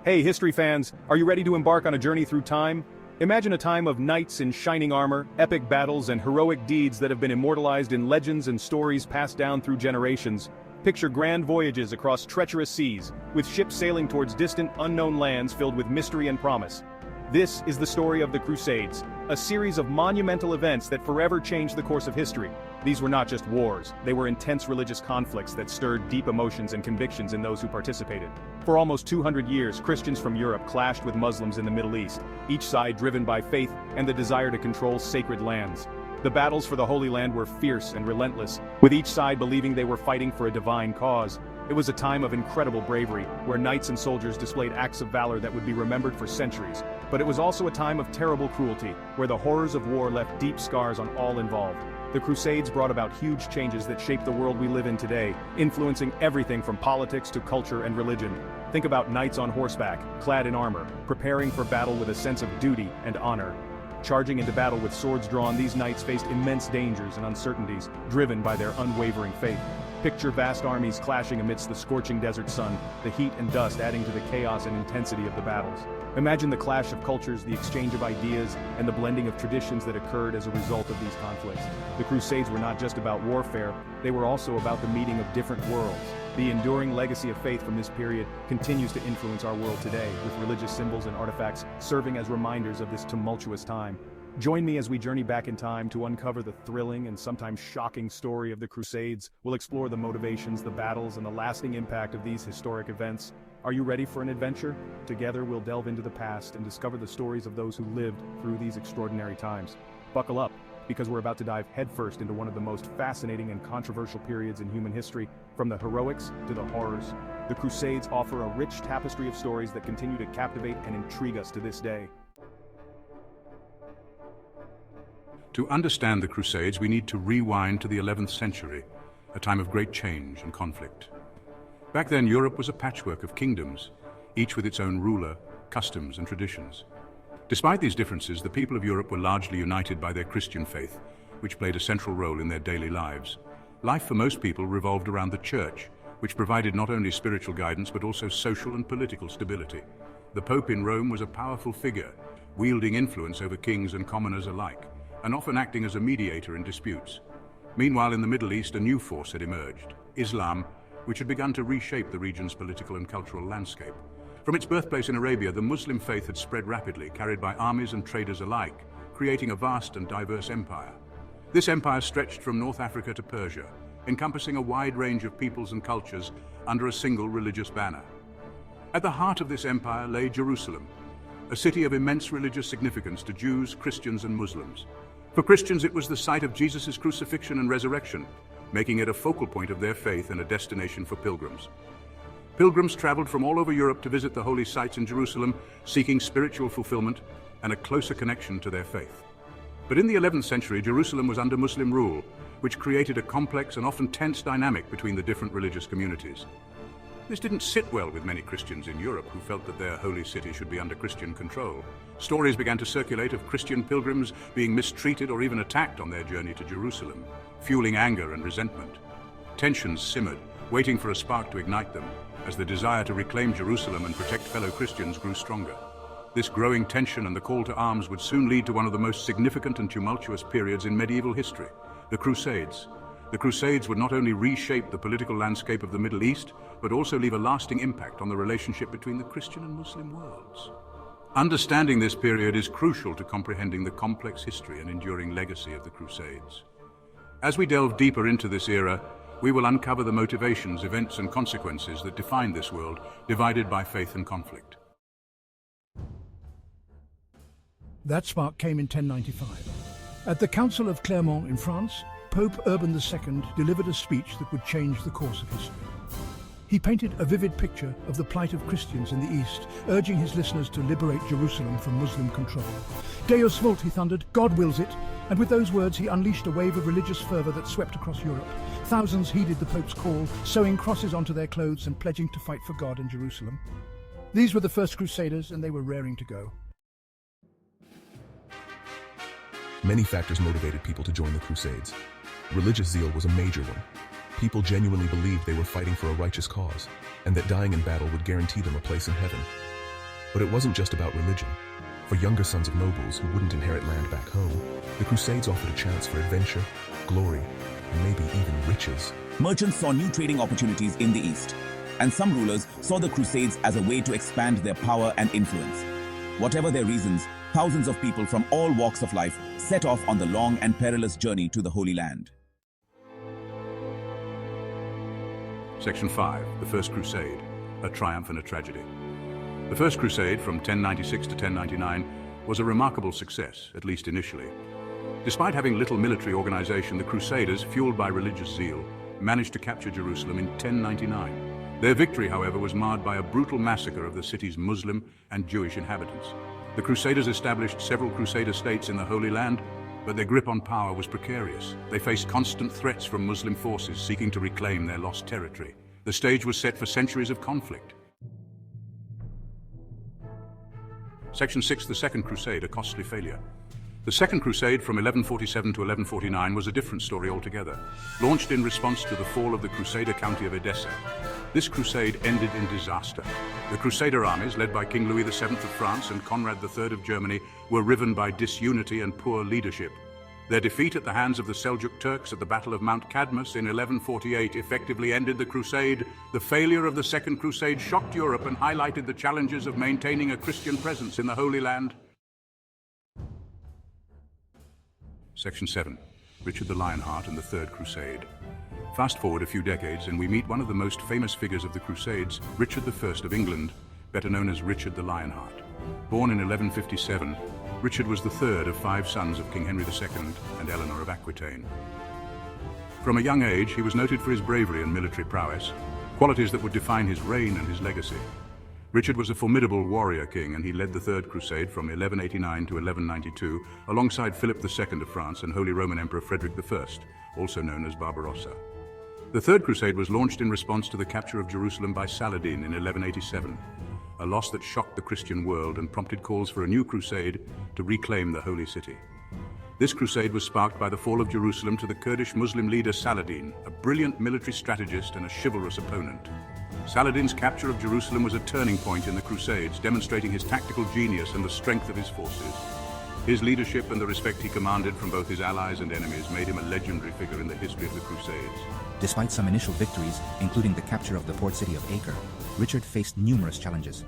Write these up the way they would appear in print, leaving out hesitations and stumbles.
Hey, history fans, are you ready to embark on a journey through time? Imagine a time of knights in shining armor, epic battles, and heroic deeds that have been immortalized in legends and stories passed down through generations. Picture grand voyages across treacherous seas, with ships sailing towards distant, unknown lands filled with mystery and promise. This is the story of the Crusades, a series of monumental events that forever changed the course of history. These were not just wars, they were intense religious conflicts that stirred deep emotions and convictions in those who participated. For almost 200 years, Christians from Europe clashed with Muslims in the Middle East, each side driven by faith and the desire to control sacred lands. The battles for the Holy Land were fierce and relentless, with each side believing they were fighting for a divine cause. It was a time of incredible bravery, where knights and soldiers displayed acts of valor that would be remembered for centuries. But it was also a time of terrible cruelty, where the horrors of war left deep scars on all involved. The Crusades brought about huge changes that shape the world we live in today, influencing everything from politics to culture and religion. Think about knights on horseback, clad in armor, preparing for battle with a sense of duty and honor. Charging into battle with swords drawn, these knights faced immense dangers and uncertainties, driven by their unwavering faith. Picture vast armies clashing amidst the scorching desert sun, the heat and dust adding to the chaos and intensity of the battles. Imagine the clash of cultures, the exchange of ideas, and the blending of traditions that occurred as a result of these conflicts. The Crusades were not just about warfare, they were also about the meeting of different worlds. The enduring legacy of faith from this period continues to influence our world today, with religious symbols and artifacts serving as reminders of this tumultuous time. Join me as we journey back in time to uncover the thrilling and sometimes shocking story of the Crusades. We'll explore the motivations, the battles, and the lasting impact of these historic events. Are you ready for an adventure? Together we'll delve into the past and discover the stories of those who lived through these extraordinary times. Buckle up, because we're about to dive headfirst into one of the most fascinating and controversial periods in human history, from the heroics to the horrors. The Crusades offer a rich tapestry of stories that continue to captivate and intrigue us to this day. To understand the Crusades, we need to rewind to the 11th century, a time of great change and conflict. Back then, Europe was a patchwork of kingdoms, each with its own ruler, customs, and traditions. Despite these differences, the people of Europe were largely united by their Christian faith, which played a central role in their daily lives. Life for most people revolved around the church, which provided not only spiritual guidance but also social and political stability. The Pope in Rome was a powerful figure, wielding influence over kings and commoners alike, and often acting as a mediator in disputes. Meanwhile, in the Middle East, a new force had emerged, Islam, which had begun to reshape the region's political and cultural landscape. From its birthplace in Arabia, the Muslim faith had spread rapidly, carried by armies and traders alike, creating a vast and diverse empire. This empire stretched from North Africa to Persia, encompassing a wide range of peoples and cultures under a single religious banner. At the heart of this empire lay Jerusalem, a city of immense religious significance to Jews, Christians, and Muslims. For Christians, it was the site of Jesus' crucifixion and resurrection, making it a focal point of their faith and a destination for pilgrims. Pilgrims traveled from all over Europe to visit the holy sites in Jerusalem, seeking spiritual fulfillment and a closer connection to their faith. But in the 11th century, Jerusalem was under Muslim rule, which created a complex and often tense dynamic between the different religious communities. This didn't sit well with many Christians in Europe who felt that their holy city should be under Christian control. Stories began to circulate of Christian pilgrims being mistreated or even attacked on their journey to Jerusalem, fueling anger and resentment. Tensions simmered, waiting for a spark to ignite them, as the desire to reclaim Jerusalem and protect fellow Christians grew stronger. This growing tension and the call to arms would soon lead to one of the most significant and tumultuous periods in medieval history, the Crusades. The Crusades would not only reshape the political landscape of the Middle East, but also leave a lasting impact on the relationship between the Christian and Muslim worlds. Understanding this period is crucial to comprehending the complex history and enduring legacy of the Crusades. As we delve deeper into this era, we will uncover the motivations, events, and consequences that defined this world, divided by faith and conflict. That spark came in 1095. At the Council of Clermont in France, Pope Urban II delivered a speech that would change the course of history. He painted a vivid picture of the plight of Christians in the East, urging his listeners to liberate Jerusalem from Muslim control. Deus vult, he thundered, God wills it, and with those words he unleashed a wave of religious fervor that swept across Europe. Thousands heeded the Pope's call, sewing crosses onto their clothes and pledging to fight for God in Jerusalem. These were the first Crusaders, and they were raring to go. Many factors motivated people to join the Crusades. Religious zeal was a major one. People genuinely believed they were fighting for a righteous cause, and that dying in battle would guarantee them a place in heaven. But it wasn't just about religion. For younger sons of nobles who wouldn't inherit land back home, the Crusades offered a chance for adventure, glory, and maybe even riches. Merchants saw new trading opportunities in the East, and some rulers saw the Crusades as a way to expand their power and influence. Whatever their reasons, thousands of people from all walks of life set off on the long and perilous journey to the Holy Land. Section 5, the First Crusade, a triumph and a tragedy. The First Crusade, from 1096 to 1099, was a remarkable success, at least initially. Despite having little military organization, the Crusaders, fueled by religious zeal, managed to capture Jerusalem in 1099. Their victory, however, was marred by a brutal massacre of the city's Muslim and Jewish inhabitants. The Crusaders established several Crusader states in the Holy Land, but their grip on power was precarious. They faced constant threats from Muslim forces seeking to reclaim their lost territory. The stage was set for centuries of conflict. Section 6, the Second Crusade, a costly failure. The Second Crusade from 1147 to 1149 was a different story altogether. Launched in response to the fall of the Crusader county of Edessa, this crusade ended in disaster. The Crusader armies, led by King Louis VII of France and Conrad III of Germany, were riven by disunity and poor leadership. Their defeat at the hands of the Seljuk Turks at the Battle of Mount Cadmus in 1148 effectively ended the crusade. The failure of the Second Crusade shocked Europe and highlighted the challenges of maintaining a Christian presence in the Holy Land. Section 7, Richard the Lionheart and the Third Crusade. Fast forward a few decades and we meet one of the most famous figures of the Crusades, Richard I of England, better known as Richard the Lionheart. Born in 1157, Richard was the third of 5 sons of King Henry II and Eleanor of Aquitaine. From a young age, he was noted for his bravery and military prowess, qualities that would define his reign and his legacy. Richard was a formidable warrior king, and he led the Third Crusade from 1189 to 1192 alongside Philip II of France and Holy Roman Emperor Frederick I, also known as Barbarossa. The Third Crusade was launched in response to the capture of Jerusalem by Saladin in 1187, a loss that shocked the Christian world and prompted calls for a new crusade to reclaim the Holy City. This crusade was sparked by the fall of Jerusalem to the Kurdish Muslim leader Saladin, a brilliant military strategist and a chivalrous opponent. Saladin's capture of Jerusalem was a turning point in the Crusades, demonstrating his tactical genius and the strength of his forces. His leadership and the respect he commanded from both his allies and enemies made him a legendary figure in the history of the Crusades. Despite some initial victories, including the capture of the port city of Acre, Richard faced numerous challenges.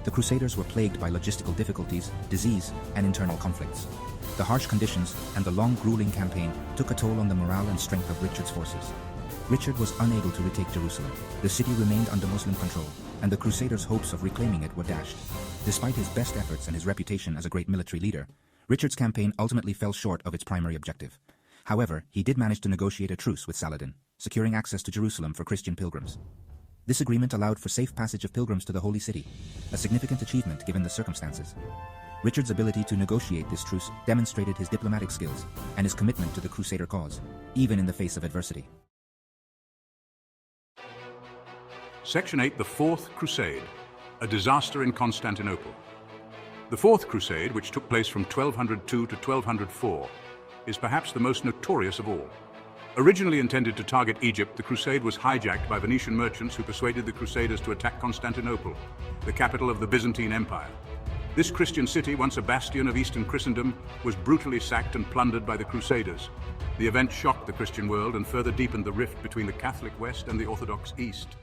The Crusaders were plagued by logistical difficulties, disease, and internal conflicts. The harsh conditions and the long, grueling campaign took a toll on the morale and strength of Richard's forces. Richard was unable to retake Jerusalem. The city remained under Muslim control, and the Crusaders' hopes of reclaiming it were dashed. Despite his best efforts and his reputation as a great military leader, Richard's campaign ultimately fell short of its primary objective. However, he did manage to negotiate a truce with Saladin, securing access to Jerusalem for Christian pilgrims. This agreement allowed for safe passage of pilgrims to the Holy City, a significant achievement given the circumstances. Richard's ability to negotiate this truce demonstrated his diplomatic skills and his commitment to the Crusader cause, even in the face of adversity. Section 8, the Fourth Crusade, a disaster in Constantinople. The Fourth Crusade, which took place from 1202 to 1204, is perhaps the most notorious of all. Originally intended to target Egypt, the crusade was hijacked by Venetian merchants who persuaded the Crusaders to attack Constantinople, the capital of the Byzantine Empire. This Christian city, once a bastion of Eastern Christendom, was brutally sacked and plundered by the Crusaders. The event shocked the Christian world and further deepened the rift between the Catholic West and the Orthodox East.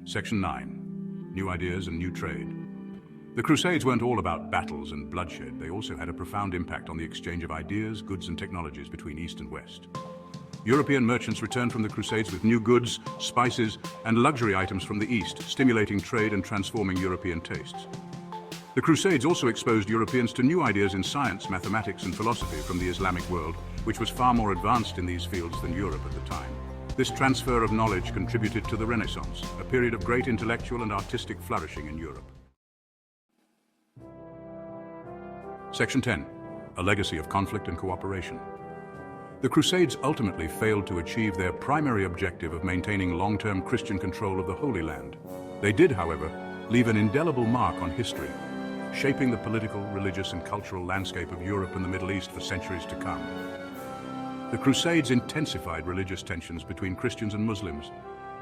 Section 9, New Ideas and New Trade. The Crusades weren't all about battles and bloodshed. They also had a profound impact on the exchange of ideas, goods and technologies between East and West. European merchants returned from the Crusades with new goods, spices, and luxury items from the East, stimulating trade and transforming European tastes. The Crusades also exposed Europeans to new ideas in science, mathematics, and philosophy from the Islamic world, which was far more advanced in these fields than Europe at the time. This transfer of knowledge contributed to the Renaissance, a period of great intellectual and artistic flourishing in Europe. Section 10, a legacy of conflict and cooperation. The Crusades ultimately failed to achieve their primary objective of maintaining long-term Christian control of the Holy Land. They did, however, leave an indelible mark on history, shaping the political, religious, and cultural landscape of Europe and the Middle East for centuries to come. The Crusades intensified religious tensions between Christians and Muslims,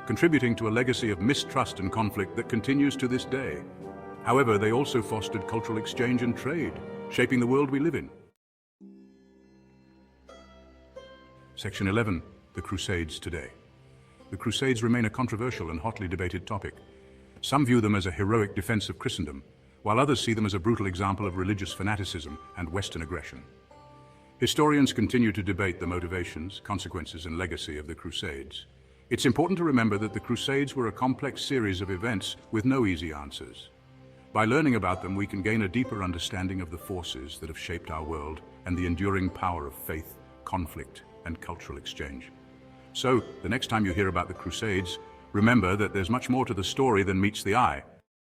contributing to a legacy of mistrust and conflict that continues to this day. However, they also fostered cultural exchange and trade, shaping the world we live in. Section 11. The Crusades today. The Crusades remain a controversial and hotly debated topic. Some view them as a heroic defense of Christendom, while others see them as a brutal example of religious fanaticism and Western aggression. Historians continue to debate the motivations, consequences, and legacy of the Crusades. It's important to remember that the Crusades were a complex series of events with no easy answers. By learning about them, we can gain a deeper understanding of the forces that have shaped our world and the enduring power of faith, conflict, and cultural exchange. So, the next time you hear about the Crusades, remember that there's much more to the story than meets the eye.